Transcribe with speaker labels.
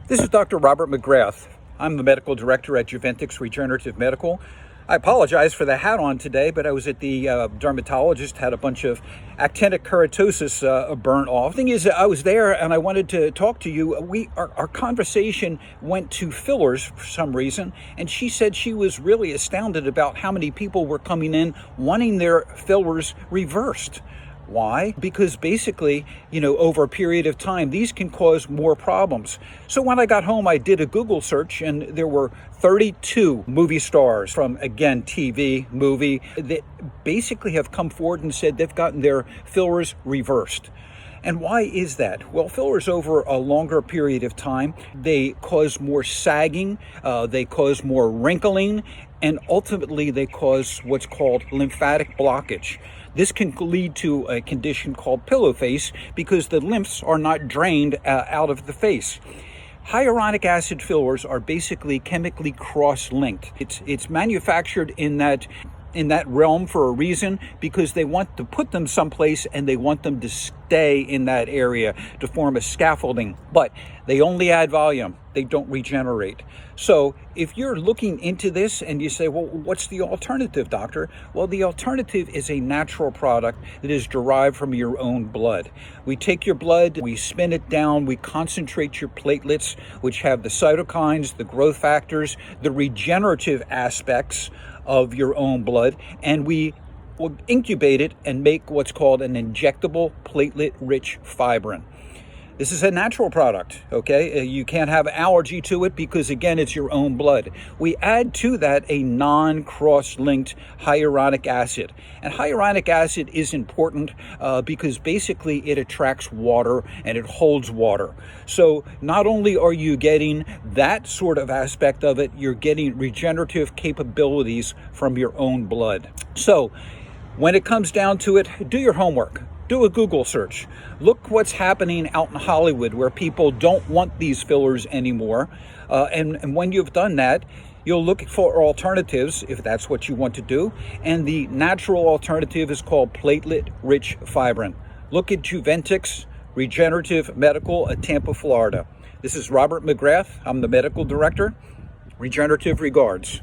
Speaker 1: This is Dr. Robert McGrath. I'm the medical director at Juventix Regenerative Medical. I apologize for the hat on today, but I was at the dermatologist, had a bunch of actinic keratosis burnt off. The thing is, I was there and I wanted to talk to you. Our conversation went to fillers for some reason, and she said she was really astounded about how many people were coming in wanting their fillers reversed. Why? Because basically, over a period of time, these can cause more problems. So when I got home, I did a Google search, and there were 32 movie stars from, again, TV, movie, that basically have come forward and said they've gotten their fillers reversed. And why is that? Well, fillers over a longer period of time, they cause more sagging, they cause more wrinkling, and ultimately they cause what's called lymphatic blockage. This can lead to a condition called pillow face because the lymphs are not drained out of the face. Hyaluronic acid fillers are basically chemically cross-linked. It's manufactured in that realm for a reason, because they want to put them someplace and they want them to stay in that area to form a scaffolding, but they only add volume. They don't regenerate. So if you're looking into this and you say, well, what's the alternative, doctor? Well, the alternative is a natural product that is derived from your own blood. We take your blood, we spin it down, we concentrate your platelets, which have the cytokines, the growth factors, the regenerative aspects of your own blood, and we will incubate it and make what's called an injectable platelet-rich fibrin. This is a natural product, okay? You can't have allergy to it because, again, it's your own blood. We add to that a non-cross-linked hyaluronic acid. And hyaluronic acid is important because basically it attracts water and it holds water. So not only are you getting that sort of aspect of it, you're getting regenerative capabilities from your own blood. So when it comes down to it, do your homework. Do a Google search. Look what's happening out in Hollywood where people don't want these fillers anymore. And when you've done that, you'll look for alternatives if that's what you want to do. And the natural alternative is called platelet-rich fibrin. Look at Juventix Regenerative Medical at Tampa, Florida. This is Robert McGrath. I'm the medical director. Regenerative regards.